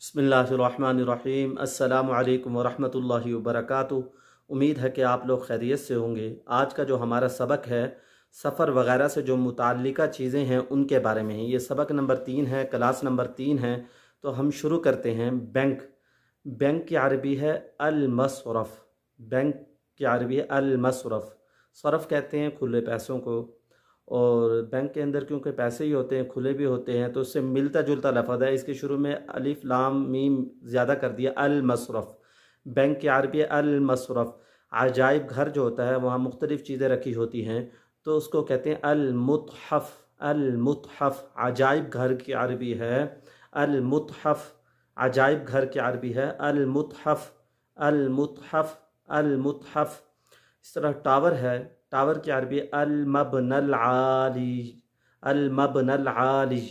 बिस्मिल्लाहिर्रहमानिर्रहीम। अस्सलामु अलैकुम वरहमतुल्लाहि वबरकातुहू। उम्मीद है कि आप लोग खैरियत से होंगे। आज का जो हमारा सबक है सफ़र वगैरह से जो मुताल्लिका चीज़ें हैं उनके बारे में है। ये सबक नंबर 3 है, क्लास नंबर 3 है। तो हम शुरू करते हैं। बैंक, बैंक की अरबी है अल-मसरफ़। बैंक की अरबी है अल-मसरफ़। सरफ़ कहते हैं खुले पैसों को, और बैंक के अंदर क्योंकि पैसे ही होते हैं, खुले भी होते हैं, तो उससे मिलता जुलता लफ्ज़ है। इसके शुरू में अलिफ लाम मीम ज़्यादा कर दिया, अल-मसरफ़। बैंक की अरबी अल-मसरफ़। अजाइब घर जो होता है वहाँ मुख्तलिफ़ चीज़ें रखी होती हैं, तो उसको कहते हैं अल-मुतहफ़। अल-मुतहफ़ अजाइब घर की अरबी है अल-मुतहफ़। अजाइब घर की अरबी है अल-मुतहफ़। अल-मुतहफ़, अल-मुतहफ़। इस तरह टावर है, टावर की अरबी अल-मबनल आली। अल-मबनल आली।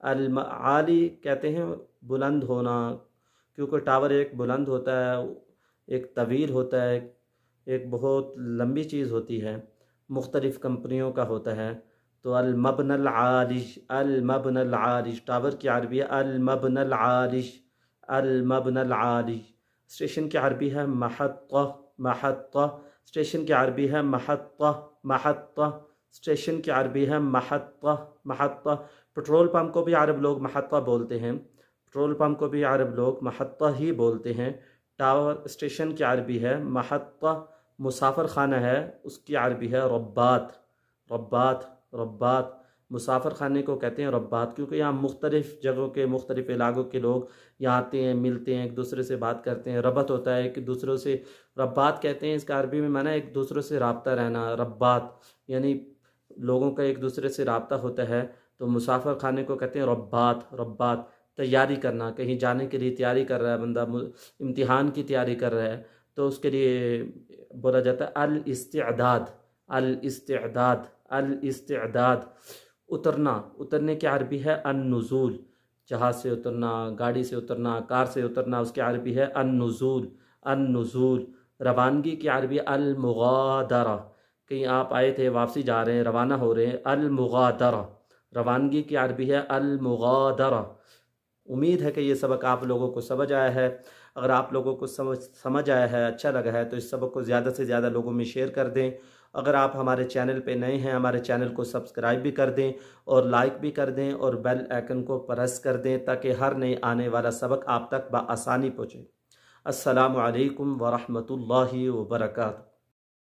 अल-आली कहते हैं बुलंद होना, क्योंकि टावर एक बुलंद होता है, एक तवील होता है, एक बहुत लंबी चीज़ होती है, मुख्तलिफ़ कंपनियों का होता है। तो अल-मबनल आली, अल-मबनल आली। टावर की अरबी अल-मबनल आली। अल-मबनल आली। स्टेशन की अरबी है महत्ता। महत्ता। स्टेशन की अरबी है महत्ता। महत्ता। स्टेशन की अरबी है महत्ता। महत्ता। पेट्रोल पंप को भी अरब लोग महत्ता बोलते हैं। पेट्रोल पंप को भी अरब लोग महत्ता ही बोलते हैं। टावर स्टेशन की अरबी है महत्ता। मुसाफिर खाना है, उसकी अरबी है रब्बात। रब्बात। रब्बात। मुसाफिर खाने को कहते हैं रब्बात, क्योंकि यहाँ मुख्तलिफ़ जगहों के मुख्तलिफ़ इलाकों के लोग यहाँ आते हैं, मिलते हैं, एक दूसरे से बात करते हैं। रबत होता है एक दूसरों से, रब्बात कहते हैं। इसका अरबी में माना है एक दूसरे से रब्ता रहना। रब्बात यानी लोगों का एक दूसरे से रब्ता होता है, तो मुसाफिर खाने को कहते हैं रब्बात। रब्बात तैयारी करना, कहीं जाने के लिए तैयारी कर रहा है बंदा, इम्तिहान की तैयारी कर रहा है, तो उसके लिए बोला जाता है अल इस्तिअदाद। अल इस्तिअदाद। अल इस्तिअदाद। उतरना, उतरने की अरबी है अन-नुज़ूल। जहाज़ से उतरना, गाड़ी से उतरना, कार से उतरना, उसकी अरबी है अन-नुज़ूल। अन-नुज़ूल। रवानगी की अरबी अल-मुग़ादरा। कहीं आप आए थे, वापसी जा रहे हैं, रवाना हो रहे हैं, अल-मुग़ादरा। रवानगी की अरबी है अल-मुग़ादरा। उम्मीद है कि ये सबक आप लोगों को समझ आया है। अगर आप लोगों को समझ आया है, अच्छा लगा है, तो इस सबक को ज़्यादा से ज़्यादा लोगों में शेयर कर दें। अगर आप हमारे चैनल पे नए हैं, हमारे चैनल को सब्सक्राइब भी कर दें और लाइक भी कर दें और बेल आइकन को प्रेस कर दें, ताकि हर नए आने वाला सबक आप तक बआसानी पहुँचे। अस्सलामु अलैकुम वरहमतुल्लाहि वबरकातुहू।